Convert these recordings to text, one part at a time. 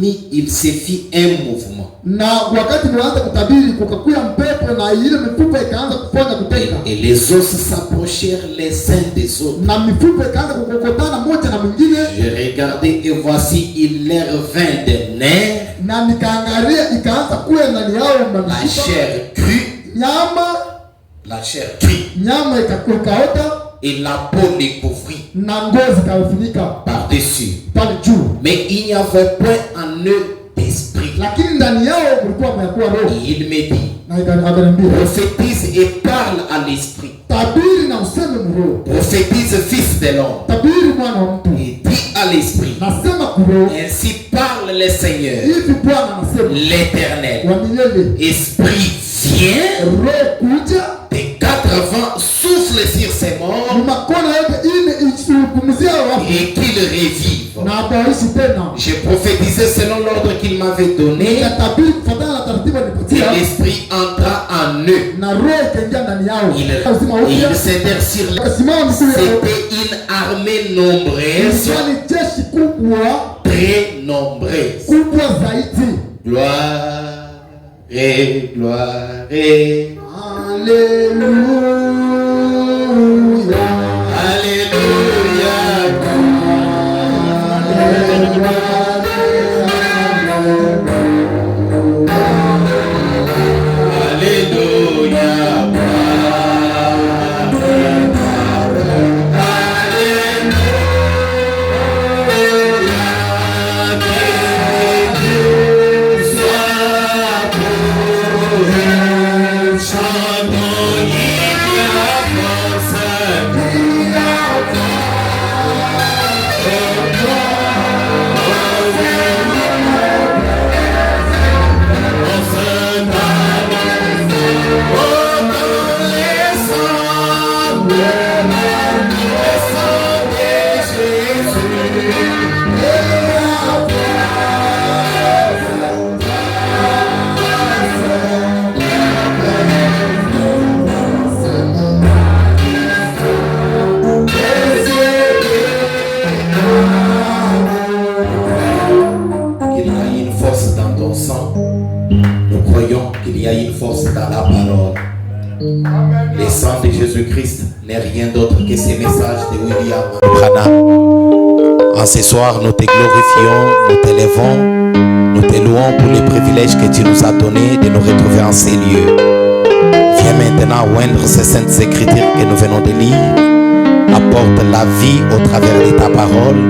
fini, il se fit un mouvement. Et les os s'approchèrent les uns des autres. J'ai regardé et voici, il leur vint des nerfs, la chair crue, et la peau les couvrit par-dessus. Mais il n'y avait point en eux d'esprit. Et il me dit, prophétise et parle à l'esprit. Prophétise, fils de l'homme, et dis à l'esprit, ainsi parle le Seigneur, l'Éternel. Esprit, viens, des 4 vents souffle sur ces morts et qu'ils revivent. J'ai prophétisé selon l'ordre qu'il m'avait donné, et l'esprit entra en eux. Ils s'intercirent. C'était une armée nombreuse, très nombreuse. Gloire et gloire et Alléluia. Alléluia. Le sang de Jésus-Christ n'est rien d'autre que ces messages de William Branham. En ce soir, nous te glorifions, nous t'élevons, nous te louons pour les privilèges que tu nous as donnés de nous retrouver en ces lieux. Viens maintenant oindre ces saintes écritures que nous venons de lire. Apporte la vie au travers de ta parole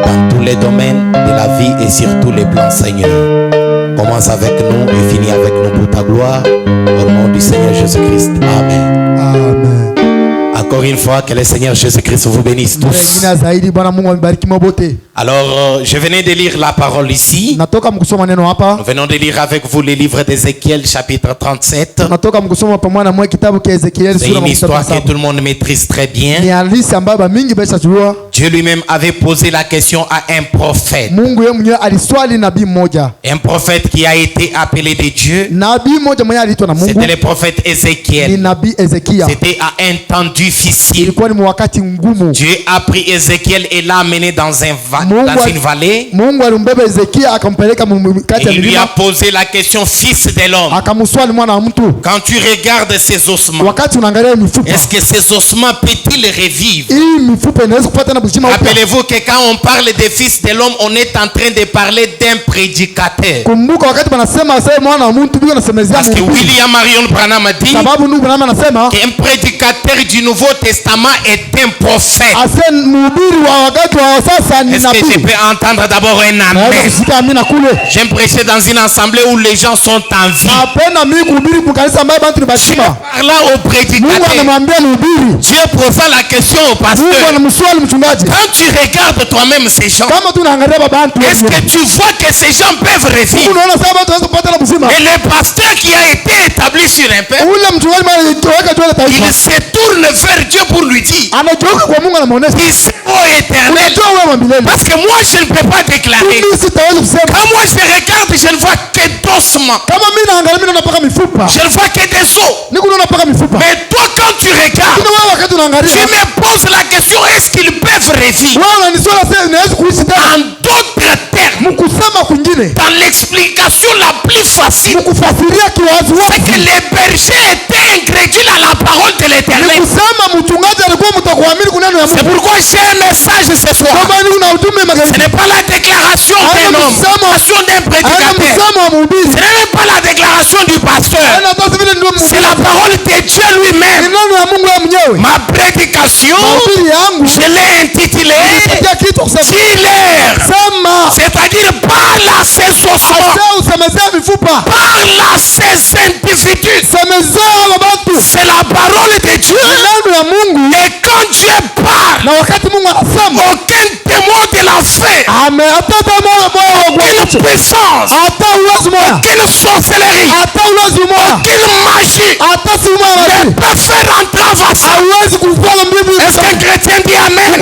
dans tous les domaines de la vie et sur tous les plans, Seigneur. Commence avec nous et finis avec nous pour ta gloire. Au nom du Seigneur Jésus-Christ. Amen. Amen. Encore une fois, que le Seigneur Jésus-Christ vous bénisse tous. Alors, je venais de lire la parole ici. Nous venons de lire avec vous le livre d'Ézéchiel, chapitre 37. C'est une histoire que tout le monde maîtrise très bien. Dieu lui-même avait posé la question à un prophète. Un prophète qui a été appelé de Dieu. C'était le prophète Ézéchiel. C'était à un temps difficile. Dieu a pris Ézéchiel et l'a amené dans une vallée. Et il lui a posé la question, fils de l'homme. Quand tu regardes ces ossements, est-ce que ces ossements peuvent-ils revivre? Rappelez-vous que quand on parle des fils de l'homme, on est en train de parler d'un prédicateur. Parce que William Marion Branham a dit qu'un prédicateur du Nouveau Testament est un prophète. Est-ce que je peux entendre d'abord un amen? J'aime prêcher dans une assemblée où les gens sont en vie. Dieu parla au prédicateur. Dieu posa la question au pasteur. Quand tu regardes toi-même ces gens, est-ce que tu vois que ces gens peuvent revivre? Et le pasteur qui a été établi sur un peuple, il se tourne vers Dieu pour lui dire, il sait, ô Éternel, parce que moi je ne peux pas déclarer. Quand moi je regarde, je ne vois que d'ossements. Je ne vois que des os. Mais toi quand tu regardes, tu me poses la question, est-ce qu'ils peuvent revivre? En d'autres termes, dans l'explication la plus facile, c'est que les bergers étaient incrédules à la parole de l'Éternel. C'est pourquoi j'ai un message ce soir. Ce n'est pas la déclaration d'un homme, la déclaration d'un prédicateur. Ce n'est même pas la déclaration du pasteur. C'est la parole de Dieu lui-même. Ma prédication, je l'ai intitulée Dealer. C'est-à-dire par la cessosement, par la cessentitude. C'est la parole de Dieu. Et quand Dieu parle, aucun témoin de la fait, aucune puissance, aucune sorcellerie, aucune magie ne peut faire entrave à ça. Est-ce qu'un chrétien dit Amen?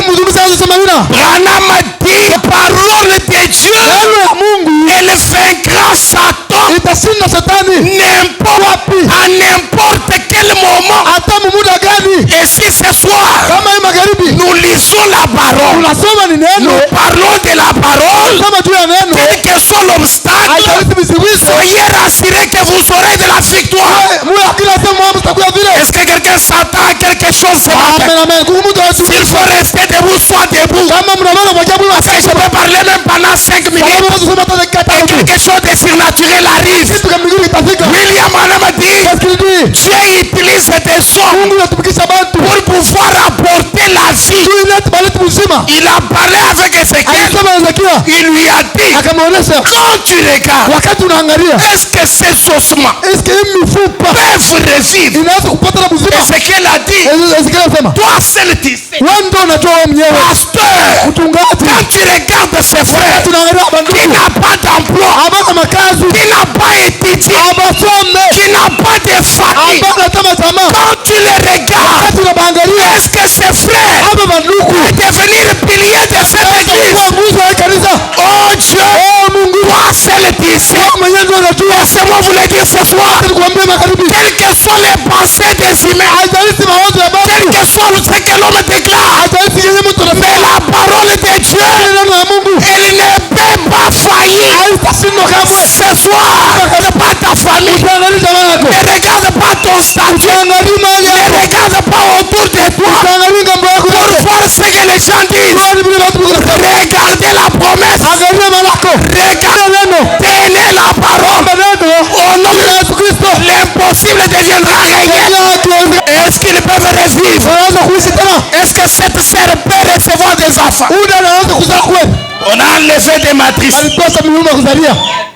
Branham a dit parole de Dieu, elle vaincra Satan à n'importe quel moment. Et si ce soir nous lisons la parole, nous parlons de la parole, quel que soit l'obstacle, soyez rassurés que vous aurez de la victoire. Est-ce que quelqu'un s'attend à quelque chose ce matin? S'il faut rester debout, soit debout. Parce que je peux parler même pendant 5 minutes. Et quelque chose de surnaturel arrive. William Branham a dit, Dieu utilise des hommes pour pouvoir apporter la vie. Il a parlé avec Ézéchiel. Il lui a dit, quand tu regardes, est-ce que ces ossements peuvent revivre? Ézéchiel a dit, toi seul tu sais. Pasteur, quand tu regardes ses frères qui n'a pas d'emploi, qui n'a pas étudié, qui n'a pas de famille, quand tu les regardes, est-ce que ses frères peuvent devenir piliers de cette église? Oh Dieu, toi seul tu sais. Laissez-moi vous le dire ce soir. Quelles que soient les pensées des humains, quel que soit ce que l'homme déclare, mais la parole de Dieu, elle ne peut pas faillir. Ce soir, regarde pas ta famille, ne regarde pas ton statut, ne regarde pas autour de toi pour voir ce que les gens disent. Regardez la promesse, tenez la parole. Au nom de Jésus-Christ, l'impossible deviendra réel. Est-ce qu'ils peuvent revivre? Est-ce que cette sœur peut recevoir des enfants? On a enlevé des matrices.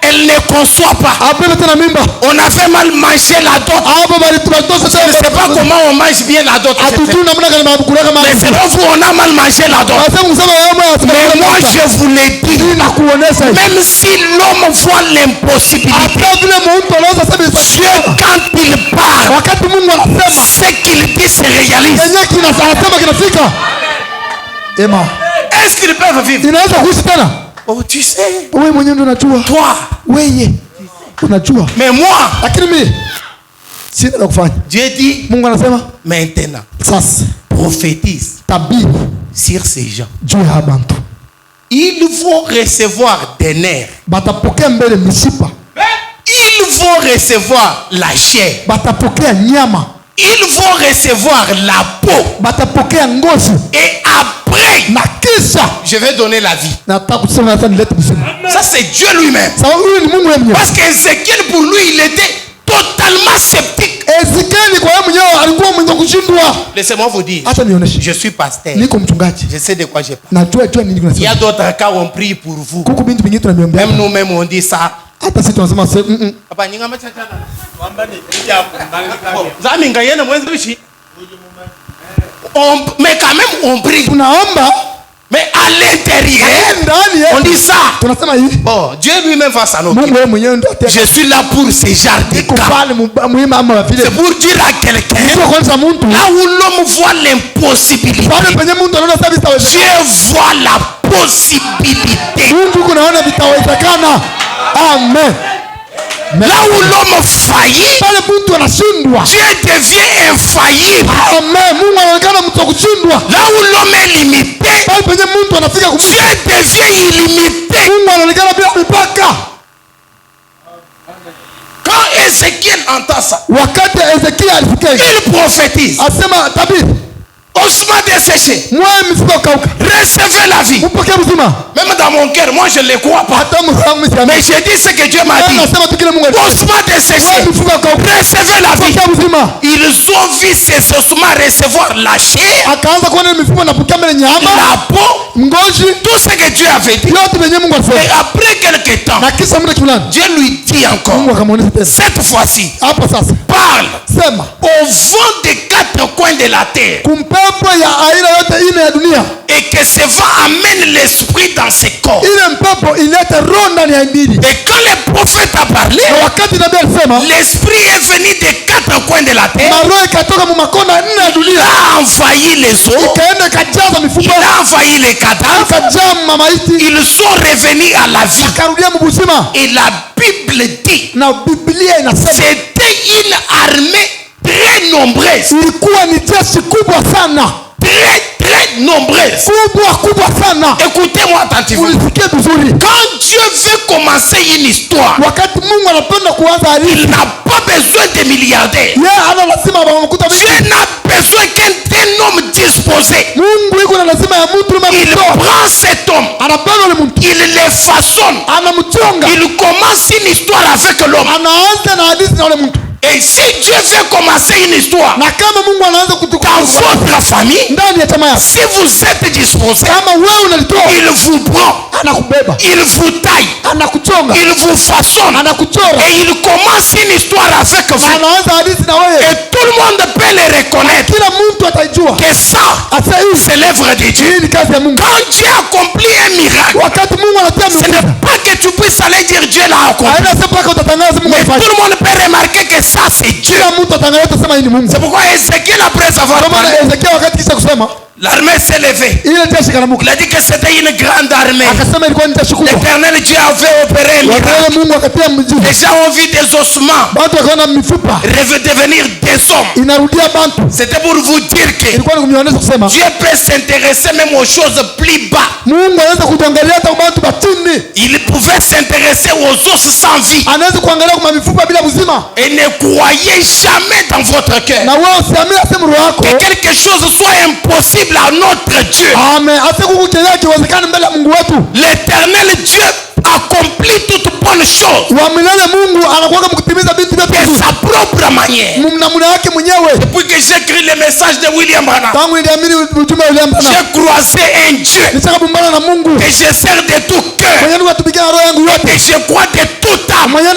Elle ne conçoit pas. On a fait mal manger la dot. Je ne sais pas comment on mange bien la dot. Mais selon vous, on a mal mangé la dot. Mais moi, je vous l'ai dit. Même si l'homme voit l'impossibilité, Dieu, quand il parle, ce qu'il dit se réalise. Est-ce qu'ils peuvent vivre? Oh, tu sais. Toi. Mais moi, Dieu dit maintenant, prophétise sur ces gens. Ils vont recevoir des nerfs. Ils vont recevoir la chair. Ils vont recevoir la peau. Et après, je vais donner la vie. Ça c'est Dieu lui-même. Parce qu'Ézéchiel pour lui il était totalement sceptique. Laissez-moi vous dire, je suis pasteur. Je sais de quoi je parle. Il y a d'autres cas où on prie pour vous. Même nous-mêmes on dit ça. Mais quand même on prie. Mais à l'intérieur, on dit ça. Bon, Dieu lui-même va s'en occuper. Je suis là pour ce genre de cas. C'est pour dire à quelqu'un, là où l'homme voit l'impossibilité, Dieu voit la possibilité. Amen. Là où l'homme faillit, Dieu devient infaillible. Là où l'homme est limité, Dieu devient illimité. entend ça, il prophétise. Ossements desséchés, recevez la vie. Même dans mon cœur, moi je ne le crois pas. Mais j'ai dit ce que Dieu m'a dit. Ossements desséchés, recevez la vie. Ils ont vu ces ossements recevoir la chair, la peau, tout ce que Dieu avait dit. Et après quelques temps, Dieu lui dit encore, cette fois-ci, parle au vent des quatre coins de la terre, et que ce vent amène l'esprit dans ses corps. Et quand le prophète a parlé, l'esprit est venu des quatre coins de la terre. Il a envahi les eaux, il a envahi les cadavres, ils sont revenus à la vie. Et la Bible dit, c'était une armée très nombreuse, très nombreuse. Écoutez-moi attentivement. Quand Dieu veut commencer une histoire, il n'a pas besoin de milliardaires. Dieu n'a besoin qu'un homme disposé. Il prend cet homme, il le façonne, il commence une histoire avec l'homme. Et si Dieu veut commencer une histoire dans votre famille, si vous êtes disposé, il vous prend, il vous taille, il vous façonne, et il commence une histoire avec vous. Et tout le monde peut le reconnaître que ça, c'est l'œuvre de Dieu. Quand Dieu accomplit un miracle, ce n'est pas que tu puisses aller dire Dieu l'a accompli, mais tout le monde peut remarquer que ça c'est Dieu. C'est pourquoi Ézéchiel, après avoir parlé, l'armée s'est levée. Il a dit que c'était une grande armée. L'Éternel Dieu avait opéré un miracle. Les gens ont vu des ossements devenir des hommes. C'était pour vous dire que Dieu peut s'intéresser même aux choses plus bas. Il pouvait s'intéresser aux os sans vie. Et ne croyez jamais dans votre cœur que quelque chose soit impossible à notre Dieu. L'éternel Dieu accomplit toute bonne chose de sa propre manière. Depuis que j'ai écrit le message de William Branham, j'ai croisé un Dieu que je sers de tout cœur et que je crois de toute âme. Il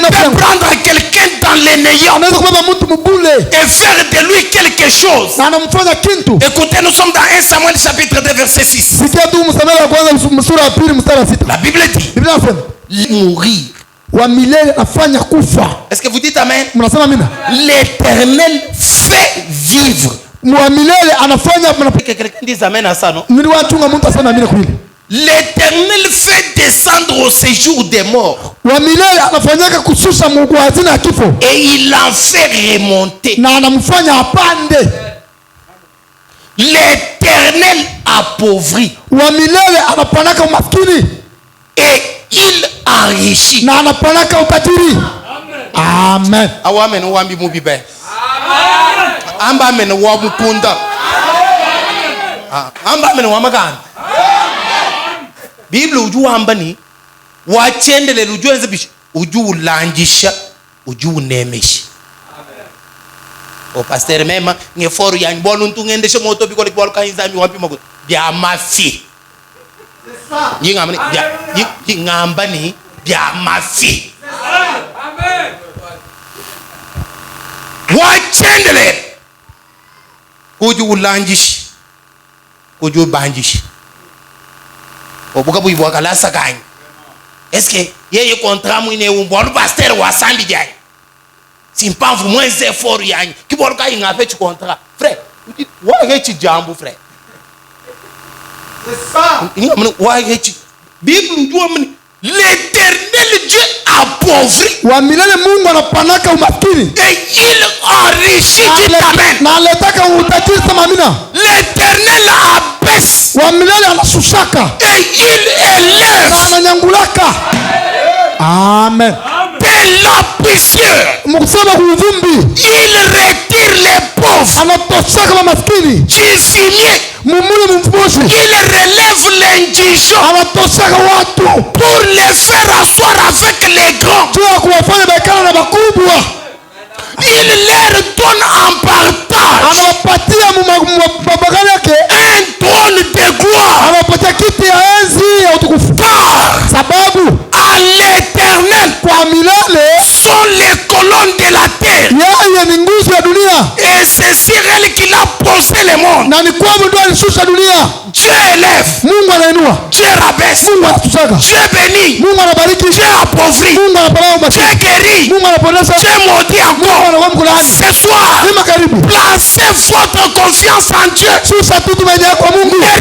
peut prendre quelqu'un dans les néants et faire de lui quelque chose. Écoutez, nous sommes dans 1 Samuel chapitre 2 verset 6. La Bible dit mourir. Est-ce que vous dites amen? L'Éternel fait vivre. Que quelqu'un dise amen à ça, non? L'Éternel fait descendre au séjour des morts. Et il en fait remonter. L'Éternel appauvrit. Et il enrichit. Amen. Amen. Amen. Bible uju ambani wachendele uju enzebish uju ulangisha uju unemeshi. O pasteur mema ngeforu ya mbonu ntungendeshe moto bikole bwalo kainzami wapi mago bya mafi. Yingamani bya yingambani bya mafi. Amen. Wachendele uju ulangishi uju bangishi. Obuka buibu akalasa kanyi. Est-ce que yeye contrat mwine umbolu pasteur wa sambi jai. Simpanvu mwenze effort yanyi. Kibolu ka ingape tu contrat. Frère, wa hechi jambu frère. C'est ça. Wa hechi. Bible ujua mni l'Éternel Dieu appauvrit. Wa milele Mungu anapanaka umaskini. Et il enrichit. Amen. Na aletaka utajiri sama amina. L'Éternel abaisse. Wa milele anasushaka. Et il élève. Na ananyangulaka. Amen. De la cieux. Il retire les pauvres du fumier. Il relève l'indigent pour les faire asseoir avec les grands. Il leur donne en partage un trône de gloire. À l'éternel sont les colonnes de la terre. Et c'est sur elle qu'il a posé le monde. Dieu élève, Dieu rabaisse, Dieu bénit, Dieu appauvrit, Dieu guérit, Dieu maudit encore. Ce soir, placez votre confiance en Dieu. Ne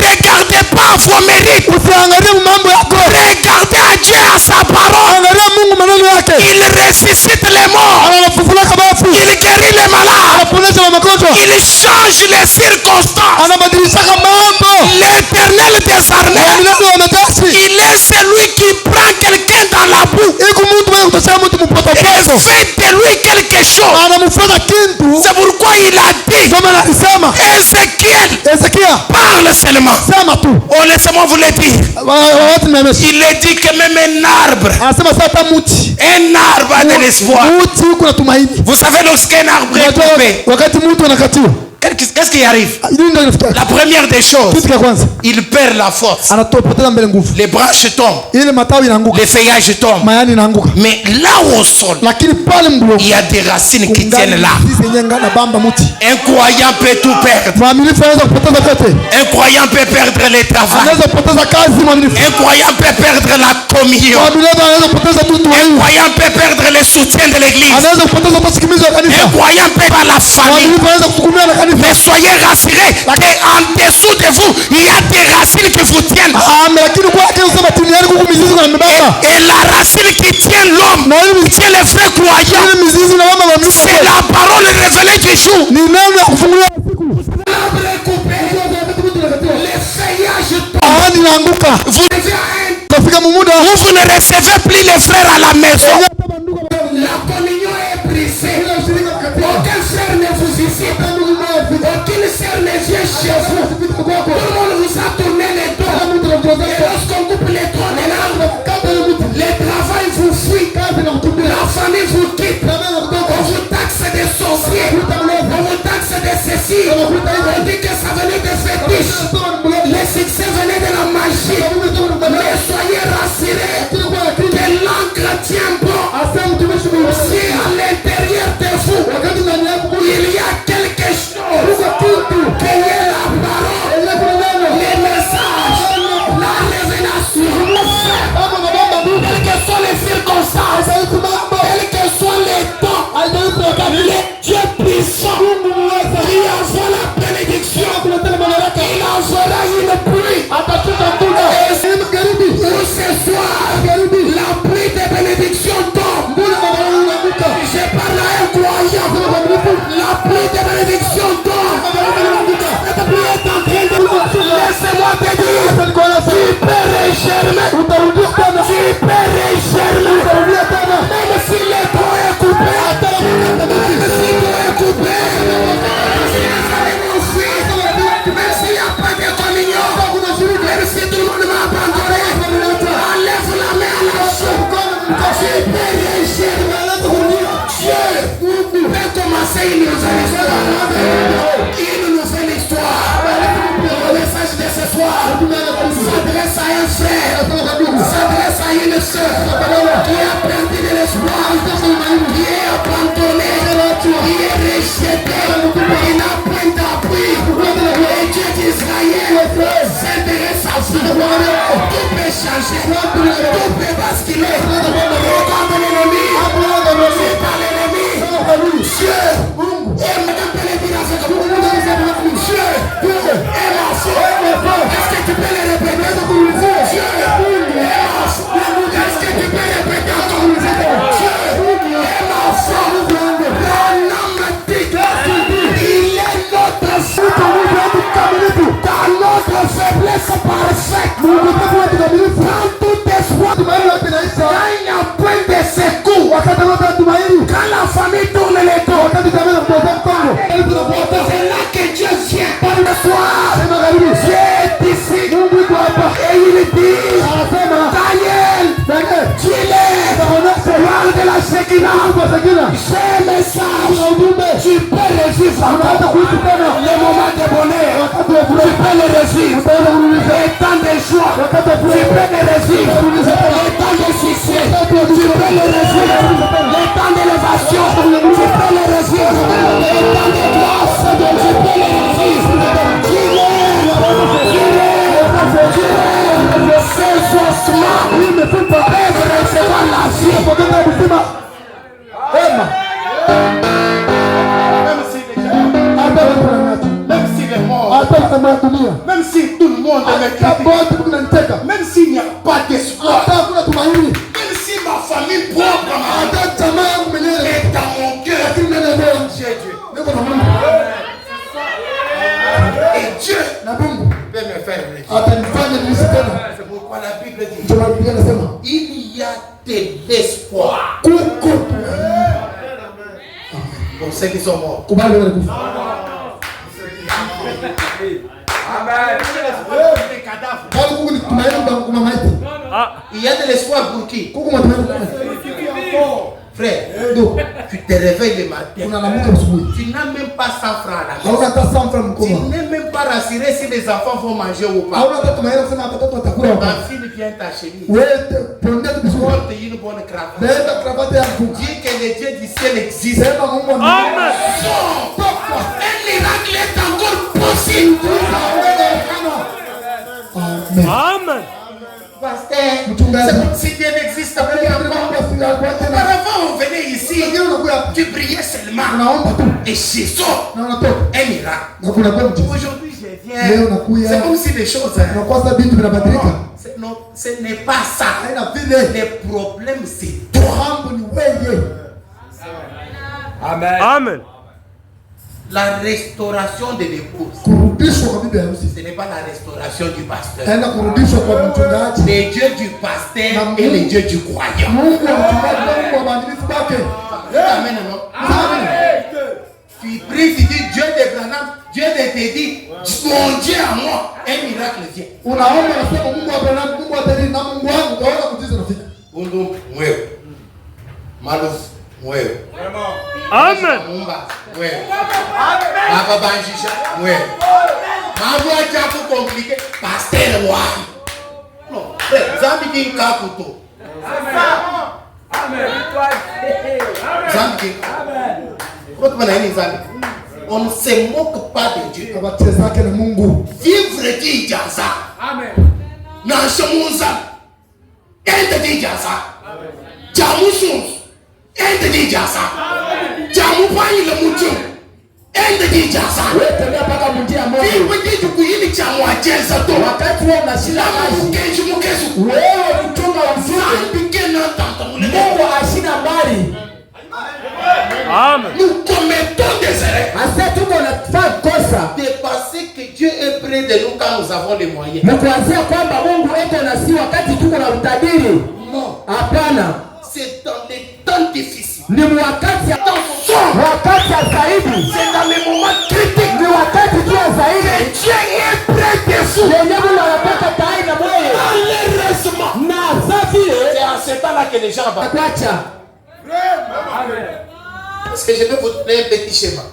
regardez pas vos mérites. Regardez à Dieu, à sa parole. Il ressuscite les morts. Il guérit les malades. Il change les circonstances. L'éternel des armées, il est celui qui prend quelqu'un dans la boue et fait de lui quelque chose. C'est pourquoi il a dit, Ézéchiel, parle seulement. Oh, laissez-moi vous le dire. Il a dit que même un arbre a de l'espoir. Vous savez, lorsqu'un arbre est coupé, qu'est-ce qui arrive? La première des choses, il perd la force. Les branches tombent, les feuillages tombent. Mais là au sol, il y a des racines qui tiennent là. Un croyant peut tout perdre. Un croyant peut perdre les travaux. Un croyant peut perdre la communion. Un croyant peut perdre le soutien de l'église. Un croyant peut perdre la famille. Mais soyez rassurés qu'en dessous de vous, il y a des racines qui vous tiennent. Et la racine qui tient l'homme, qui tient les vrais croyants, c'est la parole révélée du jour. L'arbre est coupé, les feuillages tombent. Vous ne recevez plus les frères à la maison. La communion est brisée. Aucun frère ne vous visite. Aucune sœur ne vient chez vous. Tout le monde vous a tourné les dos. Et lorsqu'on coupe les troncs de l'arbre, le travail vous fuit. La famille vous quitte. On vous taxe des sorciers. On vous taxe de ceci. On dit que ça venait des fétiches. Les succès venaient de la magie. Mais soyez rassurés que l'encre tient bon. Si à l'intérieur de vous, il y a quelque chose qui est la parole, les messages, la révélation, quelles que soient les circonstances, quels que soient les temps, le Dieu puissant qui envoie la bénédiction, il envoie une pluie. Et ce soir, la pluie de bénédiction tombe. Je parle à un croyant. La pluie de bénédiction tombe. Cette pluie est en train de... Laissez-moi te dire, tu peux régermer. Tu peux régermer. Même si le tronc est coupé. Même si le tronc est coupé. Même s'il n'y a pas de communion. Même si tout le monde m'a abandonné. Enlève la main à la soupe. Tu peux régermer. Dieu peut commencer une nouvelle histoire. Une nouvelle histoire. Le message de ce soir s'adresse à un frère, s'adresse à une soeur qui a perdu de l'espoir, qui est abandonné, qui est rejeté, qui n'a point d'appui. Et Dieu d'Israël s'intéresse à vous. Tout peut changer, tout peut basculer. Regarde l'ennemi, c'est pas l'ennemi. Dieu est Madame Péléville avec vous. Dieu est ma foi. Est-ce que tu peux le répéter? Dieu est ma foi. Est-ce que tu peux répéter encore? Dieu est ma foi. Mon homme dit il est notre foi. Dans notre faiblesse parfaite. Prends tout espoir. Quand il n'y a point de secours. Quand la famille tourne les dos, c'est là que Dieu vient. Par le soir, Dieu est ici. Et il dit, Daniel, tu es roi de la Shekinah. J'ai un message. Tu peux revivre encore. Le moment de bonheur, tu peux le revivre. Les temps de joie, tu peux le revivre. Les temps de succès, tu peux le revivre. Les temps d'élévation, tu peux le revivre. Les temps de grâce, tu peux le revivre. Ces ossements peuvent recevoir la vie. Même s'il est mort, même si tout le monde me critique, même s'il n'y a pas d'espoir, même si ma famille propre est dans mon cœur, j'ai Dieu. Et Dieu peut me faire revivre. C'est pourquoi la Bible dit, il y a de l'espoir pour ceux qui sont morts. Il y a de l'espoir pour qui? Frère, tu te réveilles le matin, tu n'as même pas 100 francs à la maison. Tu n'es même pas rassuré si les enfants vont manger ou pas. Ma fille vient ta chemise, porte une bonne cravate, dis que le Dieu du ciel existe. Amen. Un miracle est encore possible. Amen. Pasteur, c'est comme si Dieu n'existe plus encore. Auparavant, on venait ici, tu priais seulement. Et chez toi, un miracle. Aujourd'hui, je viens. C'est comme si les choses. Non, ce n'est pas ça. Le problème, c'est toi. Amen. Amen. La restauration de l'épouse, ce n'est pas la restauration du pasteur. Les dieux du pasteur et les dieux du croyant. Amen, non? Tu pries, tu dis Dieu de Branham, Dieu de Teddy, mon Dieu à moi, un miracle vient. Amen. Compliqué. Pasteur non, Zambi Kakuto. On ne se moque pas de Dieu. Vivre dit Jaza. Nashamuza. Ente dit Jaza. Jamusun. Ente dit Jaza. Jamupani le mutu. Ende di Jaza. Vipi kitu kuhili cha mwajeza to. Wakati wewe unashila maji. Kenji mukesu. Wewe mtunga mzuri. Bigena tanta mule. Mungu ashina mbali. Amen. Nous commettons des erreurs. Asa tuko nafanya kosa. De penser que Dieu est près de nous quand nous avons les moyens. Mkuanzia kwamba Mungu eko na si wakati tuko na utajiri. Non. Hapana. C'est dans les temps difficiles. Ni wakati zaidi. C'est dans les moments critiques. Ni wakati zaidi. Dieu est près de vous. Malheureusement. C'est en ce temps-là que les gens vont. Est-ce que je peux vous donner un petit schéma?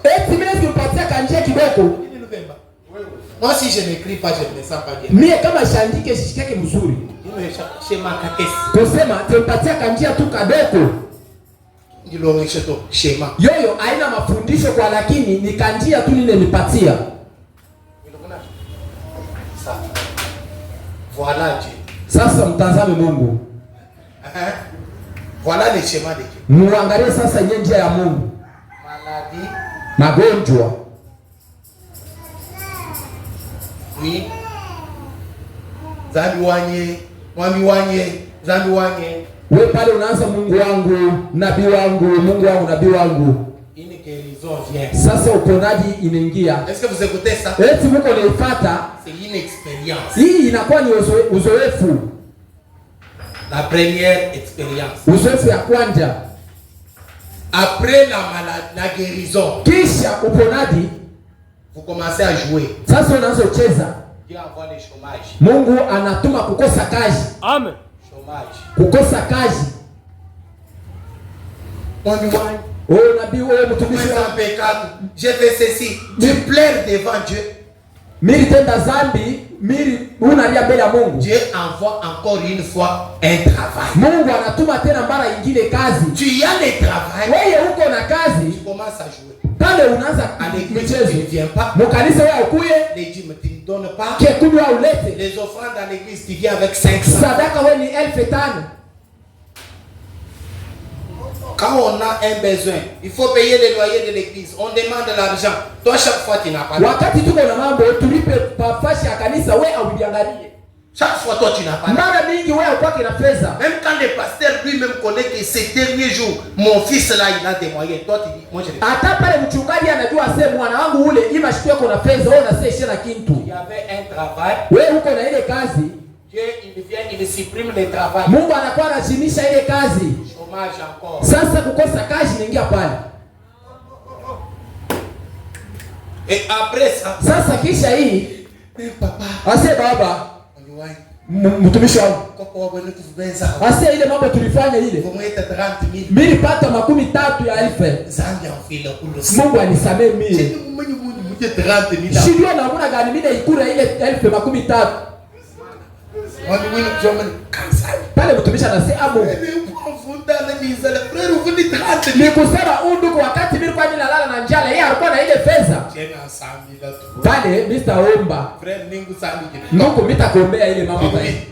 Moi, si je n'écris pas, je ne me sens pas bien. Schéma schéma. Yoyo haina mafundisho kwa lakini ni kanjia tu nile nipatia. Voilà Dieu. Sasa mtazame Mungu. Voilà le schéma de Dieu. Muangalie sasa njia ya Mungu. Maladie, magonjwa. Oui. Zambi wanye. Wewe pale unaanza Mungu wangu, nabii wangu, Mungu wangu, nabii wangu. Ini guérison vient. Sasa uponaji inaingia. Est-ce que vous écoutez ça? Eti mko naifuata. C'est une expérience. Hii inakuwa ni uzoefu. La première expérience. Uzoefu ya kwanza. Après la guérison, kisha uponadi, vous commencez à jouer. Sasa unaanza kucheza. Dieu envoie le chômage. Mungu anatuma kukosa kazi. Amen. Chômage. Kukosa kazi. Oh, nabii wewe mtumishi wa péché. Je fais ceci. Tu pleures devant Dieu. Miri tenda zambi, miri unalia mbele ya Mungu. Dieu envoie encore une fois un travail. Mungu anatuma tena mara nyingine kazi. Tu y as le travail. Wewe uko na kazi. Tu commences à jouer. Pale unaanza michezo. Tu ne viens pas. Mukanisa wewe ukuye. Les dîmes tu ne donnes pas. Kekumi wa ulete. Les offrandes à l'église tu viens avec 500. Sadaka wewe ni 1500. Quand on a un besoin, il faut payer les loyers de l'église. On demande de l'argent. Toi, chaque fois, tu n'as pas. Wakati tuko na mambo tulipe pafashi ya kanisa, wewe auliangalie. Chaque fois, toi, tu n'as pas. Mara mingi wewe ukwake na pesa. Même quand le pasteur lui-même connaît que ces derniers jours, mon fils là, il a des moyens. Toi, tu dis, moi, je l'ai. Hata pale mchungaji anajua sema mwana wangu ule imashikio kuna pesa, wewe unasema na kintu. Il y avait un travail. Wewe uko na ile kazi. Dieu, il vient, il supprime le travail. Mungu anakuwa anazimisha ile kazi. Chômage encore. Sasa kukosa kazi inaingia pale. Et après ça. Sasa kisha hii. Papa. Ase baba. Mtumishi wangu. Ase ile mambo tulifanya ile. Mimi nilipata 30,000. Mungu anisamee mimi. Shida na mbona gani mimi naikura ile 30,000. Pale mtumishi anasema ni kusema undugu wakati mimi kwa nilala na njala yeye alikuwa na ile pesa. Pale Mr. Omba. Ndugu mitakuombea ile mambo pale.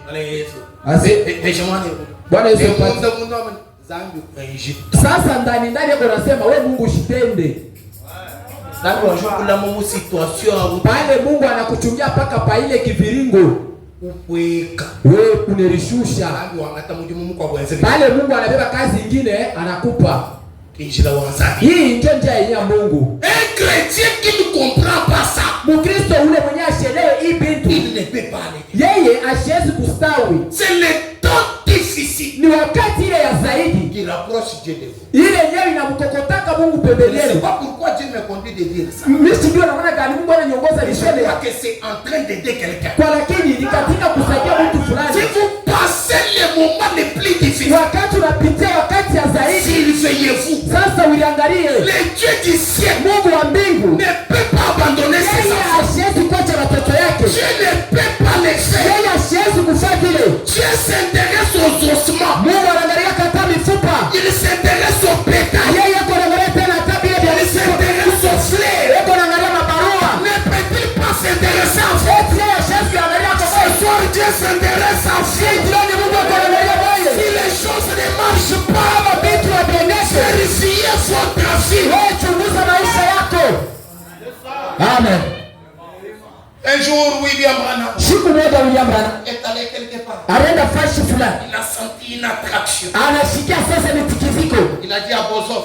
Bwana Yesu sasa ndani yako nasema wewe Mungu shitende. Pale Mungu anakuchungia paka pa ile kiviringo. Wewe unirishusha. Pale Mungu anabeba kazi nyingine anakupa. Hii ndio njia ya Mungu. Un chrétien qui ne comprend pas ça. Mkristo ule mwenye ashelewe hii bintu. Il ne peut pas aller. Yeye ashezi kustawi. C'est le temps difficile. Ni wakati ile ya zaidi. Qui rapproche Dieu de vous. Ile yenyewe inamkokotaka Mungu pembeni. C'est pas pourquoi Dieu me conduit de dire ça. Mimi sijui naona gani Mungu ananiongoza nishele. Que c'est en train d'aider quelqu'un. Kwa lakini ni katika kusaidia mtu fulani. Si vous passez les moments les plus difficiles. Wakati unapitia wakati ya zaidi. Surveillez-vous. Sasa uliangalie. Le Dieu du ciel. Mungu wa mbingu ne peut pas abandonner ses enfants. Hashezi kuacha watoto yake. Dieu ne peut pas les faire. Yeye hashezi kufanya kile. Dieu s'intéresse aux ossements. Mungu anaangalia kata mifupa. Il s'intéresse aux pétales. Yeye anaangalia tena tabia ya il s'intéresse aux fleurs. Yeye anaangalia mabarua. Ne peut-il pas s'intéresser à vous? Yeye hashezi anaangalia kwa ce soir Dieu s'intéresse à vous. Si les choses ne marchent pas, vérifiez votre vie. Amen. Un jour, William Branham est allé quelque part. Il a senti une attraction. Il a dit à Bozof,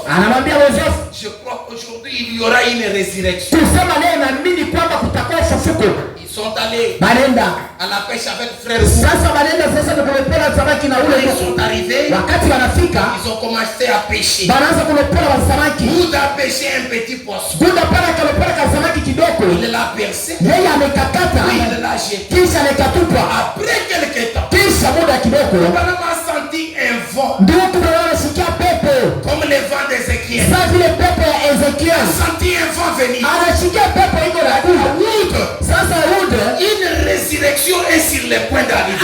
je crois qu'aujourd'hui il y aura une résurrection. Ils sont allés à la pêche avec frère. Ils sont arrivés. Ils ont commencé à pêcher. Vous a pêché un petit poisson. Il l'a percé. Il l'a jeté. Après quelque temps, il a senti un vent. Comme le vent d'Ézéchiel. Il a senti un vent venir. Une résurrection est sur le point d'arriver.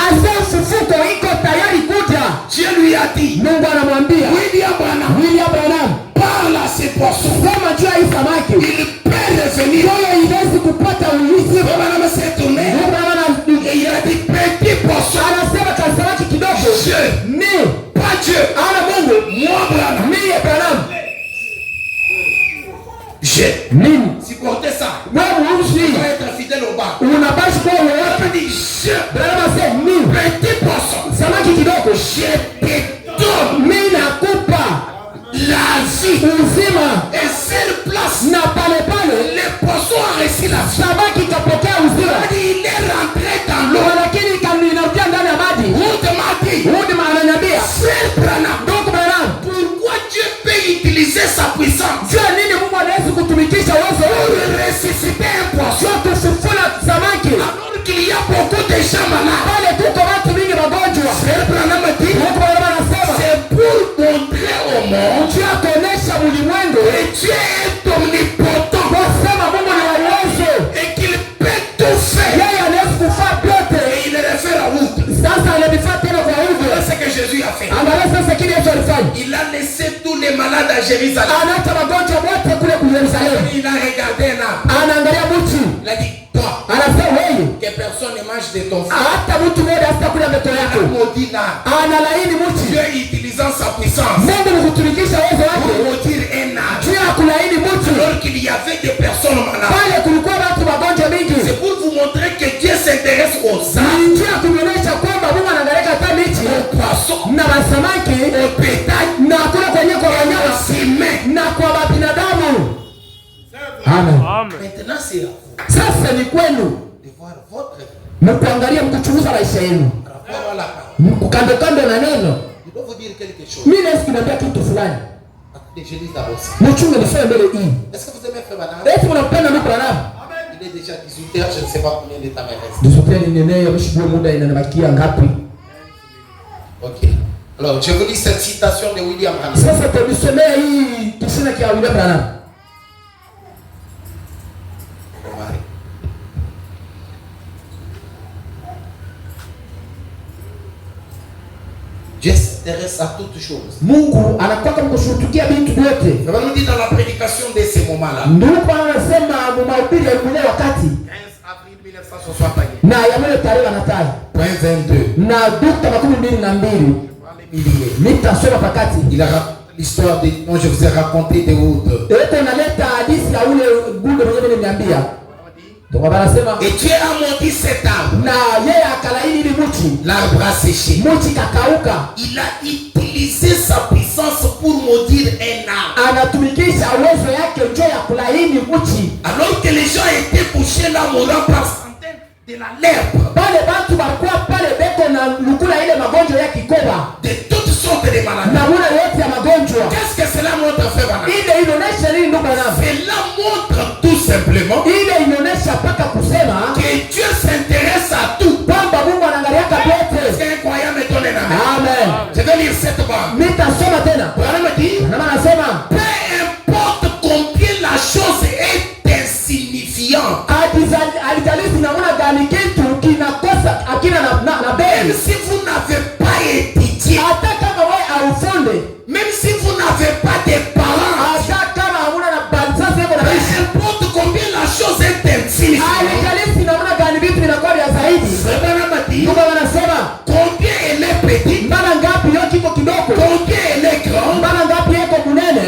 Dieu lui a dit, William Branham, parle à ces poissons. Il peut revenir. Branham s'est tourné. Et il a dit, petit poisson. Je, pas Dieu. Moi Branham. J'ai supporté ça. Tu dois être fidèle au bas. Il dit, je, petit poisson. Je te donne la vie. Et cette place, le poisson a reçu la vie. Il est rentré dans l'eau. Frère Branham, pourquoi Dieu peut utiliser a laissé tous les malades à Jérusalem. Il a regardé là. Il a dit, toi, que personne ne mange de ton frère. Maudit là. Dieu utilisant sa puissance pour maudire un âge. Alors qu'il y avait des personnes malades. C'est pour vous montrer que Dieu s'intéresse aux âmes, aux poissons, aux bétails, aux humains. Amen. Maintenant c'est à vous Sasa ni kwenu de voir votre mkuangalia mkuchunguza maisha yenu mkukando kando na neno. Il doit vous dire quelque chose. Mimi nasikia niambia kitu fulani. Je lis d'abord ça. Mchunge niseme mbele hii. Est-ce que vous aimez frère Branham? Eti mnapenda mimi Branham? Il est déjà 18h, je ne sais pas combien de temps il reste. Disopeni neneo mshibwe muda inanabakia ngapi? OK. Alors, je vous lis cette citation de William Branham. Sasa tulisomea hii kisina kia William Branham. Dieu s'intéresse à toutes choses. Mungu anakuwa mkushughulikia vitu vyote. Ça va nous dire dans la prédication de ces moments-là. Ndipo anasema mahubiri ya ule wakati 15 avril 1961. Na ya mle tarehe anataja. Point 22. Na Dr. 22. Nitasoma pakati. Il a l'histoire dont je vous ai raconté de Wood. Eko naleta hadithi ya ule gunde mwenyewe niliniambia. Et Dieu a maudit cet arbre. L'arbre a séché. Il a utilisé sa puissance pour maudire un arbre. Alors que les gens étaient couchés là mourant par centaines de la lèpre, de toutes sortes de maladies. Qu'est-ce que cela montre, frère Branham? Cela montre tout simplement que Dieu s'intéresse à tout. Est-ce qu'un croyant me donne un amen? Je vais lire cette bande. Branham dit, peu importe combien la chose est insignifiante, même si vous n'avez pas étudié, même si vous n'avez pas de parents, peu importe combien la chose est insignifiante, combien elle est petite, combien elle est grande,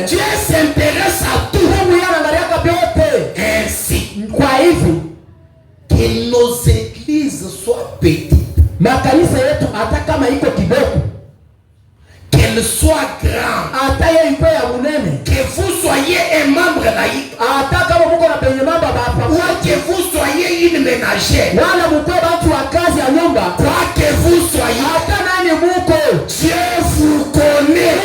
Dieu s'intéresse à tout. Ainsi que nos églises soient petites, qu'elles soient grandes, que vous soyez un membre laïque, ou que vous soyez une ménagère, quoi que vous soyez, Dieu vous connaît.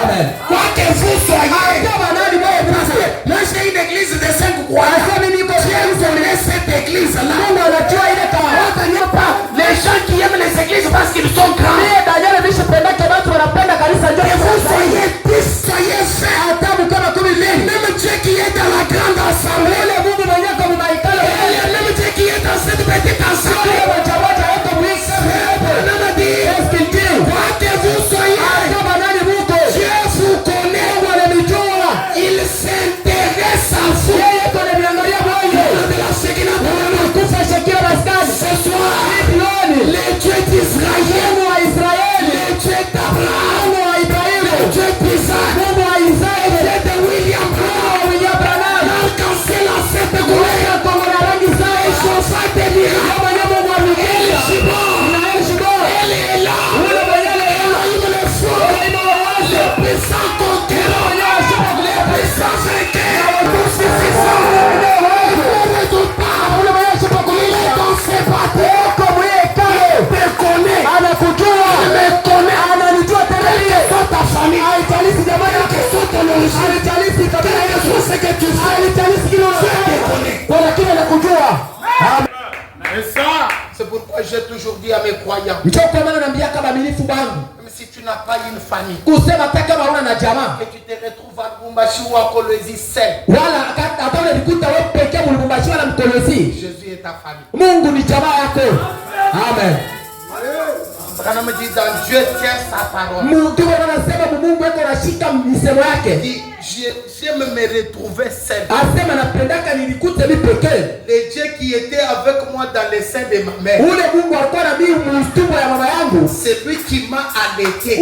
Amen. Quoi que vous soyez, moi j'ai une église de 5 croyants. Dieu connaît cette église-là. Les gens qui aiment les églises parce qu'ils sont grands. Que vous soyez 10, soyez faits. Même Dieu qui est dans la grande assemblée, même Dieu qui est dans cette petite assemblée, quoi que vous soyez, Dieu vous connaît. Il s'intéresse à vous. Ce soir, le Dieu d'Israël, le Dieu d'Abraham, le Dieu d'Isaac, le Dieu de William Branham, l'arc-en-ciel à cette couleur, et chauffa des miracles, et le Gibon, elle est là, Elohim le fort, le puissant conquérant, le puissant vainqueur, le tout-suffisant, le redoutable, il est dans ses bâtiments. C'est pourquoi j'ai toujours dit à mes croyants, même si tu n'as pas une famille, que tu te retrouves à Lubumbashi ou à Kolwezi seul, Jésus est ta famille. Amen. dans Dieu tient sa parole. J'aime me retrouver seul. Le Dieu qui était avec moi dans le sein de ma mère. C'est lui qui m'a allaité.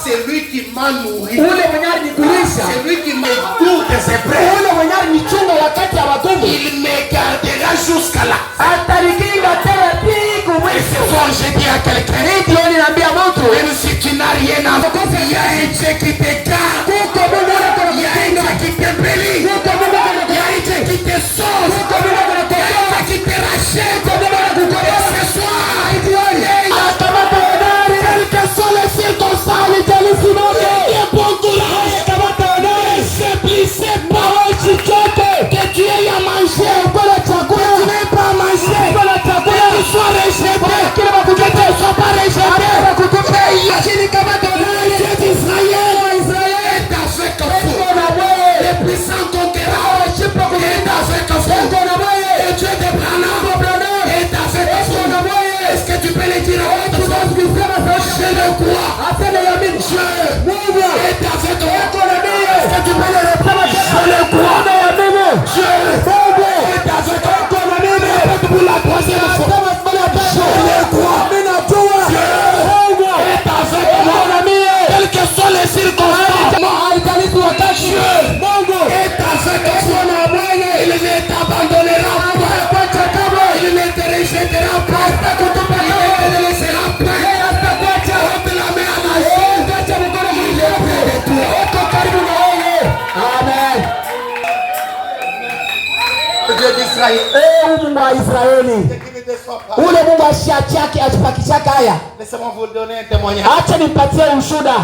C'est lui qui m'a nourri. C'est lui qui m'étouffe de ses prêts. Il me gardera jusqu'à la fin. Et c'est fort, je dis à quelqu'un, même si tu n'as rien à voir, il y a un Dieu qui te garde. Il y a un Dieu qui te bénit. Il y a un Dieu qui te sauve. Il y a un Dieu qui te rachète. Et ce soir, quelles que soient les circonstances, il est bon courage. N'assaiblissez pas que tu aies à manger, que tu n'aies pas à manger, que tu sois rejeté, que tu ne sois pas rejeté. Le Dieu d'Israël est avec vous. Le puissant conquérant est avec vous. Le Dieu de Branham est avec vous. Est-ce que tu peux le dire à votre voix? Je le crois. Dieu est avec vous. Est-ce que tu peux le répondre? Je le crois. Dieu est avec vous. Pour la troisième fois. Je le crois. Dieu est avec vous. Quelles que soient les circonstances, Dieu est avec vous. Il ne t'abandonnera pas. Il ne te rejettera pas. Il ne te laissera pas. Ôte la main à la vie. Il est près de toi. Amen. Dieu d'Israël. Ule Mungu ashiachake achipakishaka haya. Laissez-moi vous donner un témoignage. Acha nipatie ushuhuda.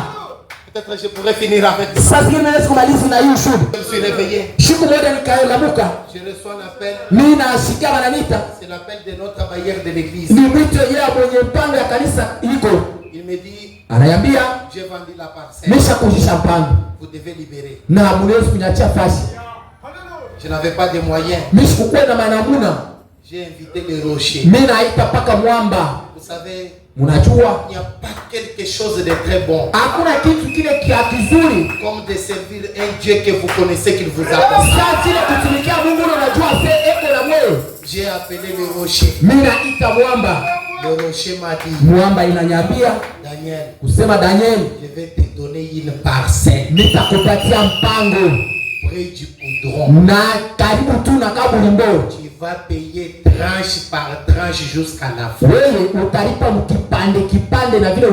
Peut-être je pourrais finir avec ça. Sasa hivi naweza kumaliza na hiyo ushuhuda. Je me suis réveillé. Siku moja nikaamka. Je reçois l'appel. Mimi nasikia wananiita. C'est l'appel de notre bailleur de l'église. Ni mwito ya mwenye mpango ya kanisa iliko. Il me dit, anayambia, j'ai vendu la parcelle. Mesha kujisha mpango. Vous devez libérer. Na mnaweza kuniachia fasi. Je n'avais pas de moyens. Mimi sikuwa na manamuna. J'ai invité les rochers. Mimi naita paka mwamba. Vous savez, munajua, il n'y a pas quelque chose de très bon. Hakuna kitu kile kia kizuri comme de servir un Dieu que vous connaissez, qu'il vous a. J'ai appelé le rocher. Mimi naita mwamba. Le rocher m'a dit, mwamba inanyambia, Daniel, kusema Daniel, je vais te donner une parcelle. Nitakupatia mpango près du poudron. Na karibu tu na kabulimbo. Tu vas payer tranche par tranche jusqu'à la fin. Wewe utalipa kipande na vile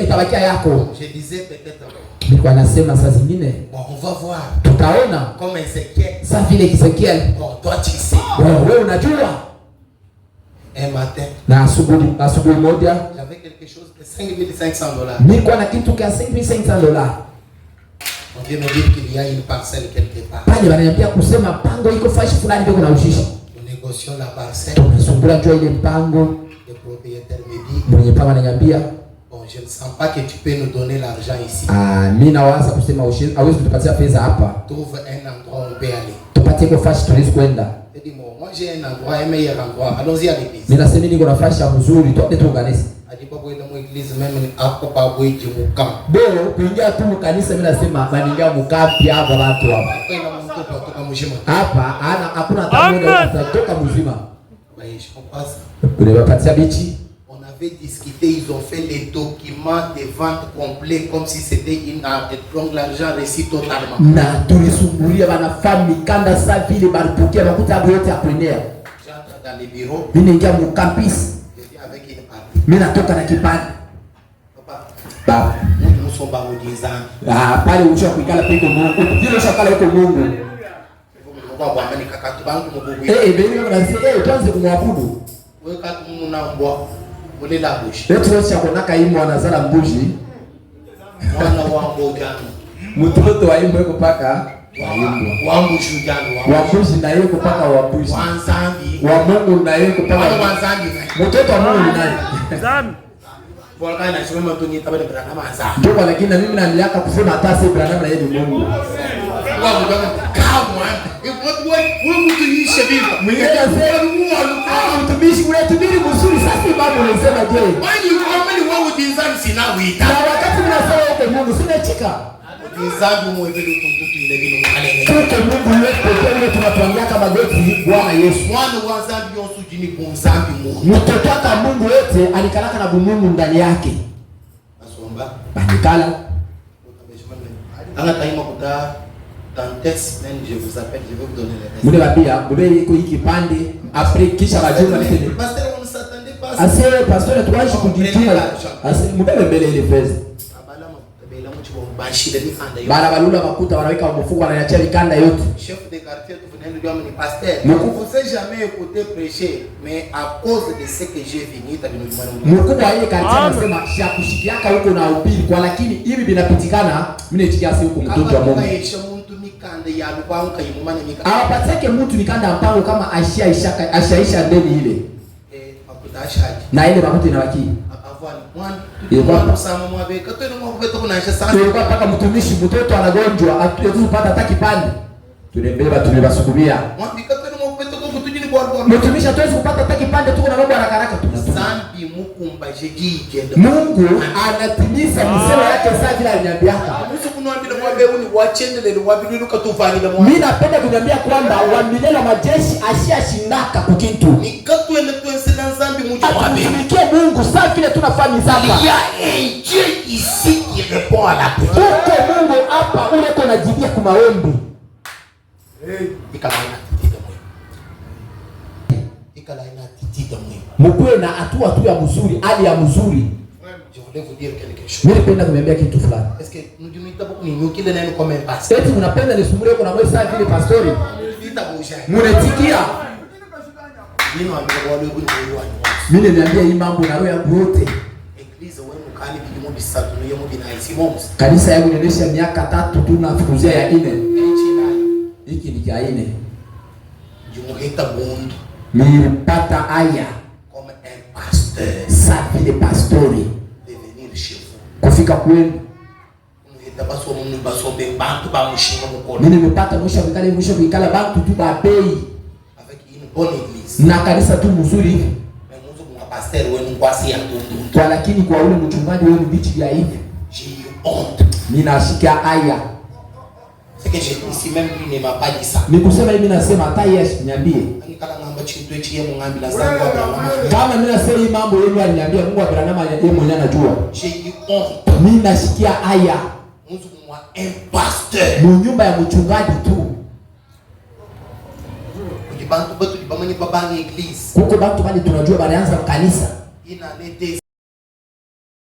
itabakia yako. Je disais peut-être. Nilikuwa nasema saa zingine, bon, on va voir. Tutaona comme Ezekiel. Sa vile Ezekiel. Bon, toi tu sais. Wewe unajua. Un matin, na asubuhi moja, j'avais quelque chose de $5,500. Nilikuwa na kitu kia $5,500. On vient me dire qu'il y a une parcelle quelque part. Pale wananiambia kusema pango iko fashi fulani ndio kuna ushishi. Nous négocions la parcelle. Tunasumbula jua ile mpango. Le propriétaire me dit, mwenye panga ananiambia, bon, je ne sens pas que tu peux nous donner l'argent ici. Mimi nawaza kusema hawezi kutupatia pesa hapa. Trouve un endroit où on peut aller. Tupatie kwa fashi tunaweza kwenda. Je dis moi j'ai un endroit, un meilleur endroit. Allons-y à l'église. Mimi nasema niko na fashi mzuri, twende tuunganishe. Adipa boy na église même hapo pa boy jimuka. Bora kuingia tu kanisa, mimi nasema baningia mukapi hapa watu hapa. Kwenda mtu kutoka mzima. Hapa hakuna hata mmoja kutoka mzima. Oui, je comprends ça. Pour les partir bichi. On avait discuté, ils ont fait les documents de vente complets comme si c'était une donc l'argent reçu totalement. Na tulisumbulia bana famille kanda sa vile balipokia bakuta yote ya preneur. J'entre dans les bureaux. Mimi ningia mu campus. Avec une partie. Mimi natoka na kipande. Baba, nous sommes baudizani. Pale ucho kuikala peko Mungu. Ndio shakala yuko Mungu. Baba amani kakatu bangu mbubu. Beni unasema tuanze kumwabudu. Wewe katu mnambwa. Mule la bushi. Petro chakonaka imo anazala mbuji. Mwana wa mbojano. Mtoto wa imbo yuko paka wambushi ujano. Wambushi na yuko paka wambushi. Wanzambi. Wa Mungu na yuko paka wanzambi. Mtoto wa Mungu ni nani? Zami. Bwana na shimo mtu ni tabele Branham azaa. Ndio lakini na mimi naliaka kusema hata si Branham na yeye ni Mungu. Wa Mungu. Mtumishi unahubiri mzuri sasa Baba unasema je? Na wakati mnasema uko Mungu sinachika. Mungu wetu pekee tunatuambia kama goti Bwana Yesu. Mtoto wa Mungu wote alikalaka na Mungu ndani yake. Banikala. Je vous appelle, je vais vous donner les restes. Mudabia, mubeli iko hiki pande après kisha majuma nitende. Pasteur, on ne s'attendait pas. Ase pasteur tuaje kujituma. Ase mubele mbele ile feza. Bala balula makuta wanaweka mfuko wanaacha mikanda yote. Chef de quartier tu venez lui amener pasteur. Ne vous avez jamais écouté prêcher, mais à cause de ce que j'ai venu tu venir nous. Mkubwa yeye quartier anasema shakushikiaka huko na ubiri kwa lakini hivi vinapitikana mimi nichikia si huko mtoto wa Mungu. Awapateke mtu mikanda mpango kama ashaisha ndeni ile. Na ile makuta inawaki. Ilikuwa paka mtumishi mtoto anagonjwa atupata hata kipande. Tunembeba tumebasukumia. Mtumishi hatuwezi kupata hata kipande tuko na mambo haraka Zambi mukumba jejije. Mungu anatimiza misemo yake sasa vile aliniambiaka. Mimi napenda kuniambia kwamba wa milele majeshi ashashindaka kukitu. Atumikie Mungu sasa vile tunafanya zaka. Ici qui répond à la prière. Uko Mungu hapa ule kona jibia kwa maombi. Mkuwe na hatua tu ya mzuri, hali ya mzuri. Je voulais vous dire quelque chose. Mimi napenda kumwambia kitu fulani. Est-ce que nous disons beaucoup ni nyukile neno comme un pasteur? Eti mnapenda nisumbulie kuna mwe saa vile pastori. Mnetikia. Mimi niambia hii mambo na roho yangu yote. Eglise wenu kani bilimo bisatu niyo mu binaisi kanisa yangu inaonyesha miaka 3 tu na fukuzia ya 4. Hiki ni ya 4. Jumuheta mundu. Nilipata aya comme un pasteur. Sa vile pastori. De venir chez vous. Kufika kwenu. Mimi nimepata mwisho vikala bantu tu ba bei. Avec une bonne église. Na kanisa tu mzuri hivi. Mais mtu kwa pasteur wenu kwasi ya tundu. Kwa lakini kwa ule mchungaji wenu bichi vya hivi. J'ai honte. Mimi nashika aya. C'est que j'ai ici même lui ne m'a pas dit ça. Nikusema hivi nasema hata yes niambie. Kama mimi nasema hii mambo yenu aliniambia Mungu Abrahamu yeye mwenyewe anajua. Mimi nasikia aya. Mungu mwa un pasteur. Mu nyumba ya mchungaji tu. Kujibantu batu libamani babangi église. Kuko bantu bali tunajua balianza kanisa. Ina lete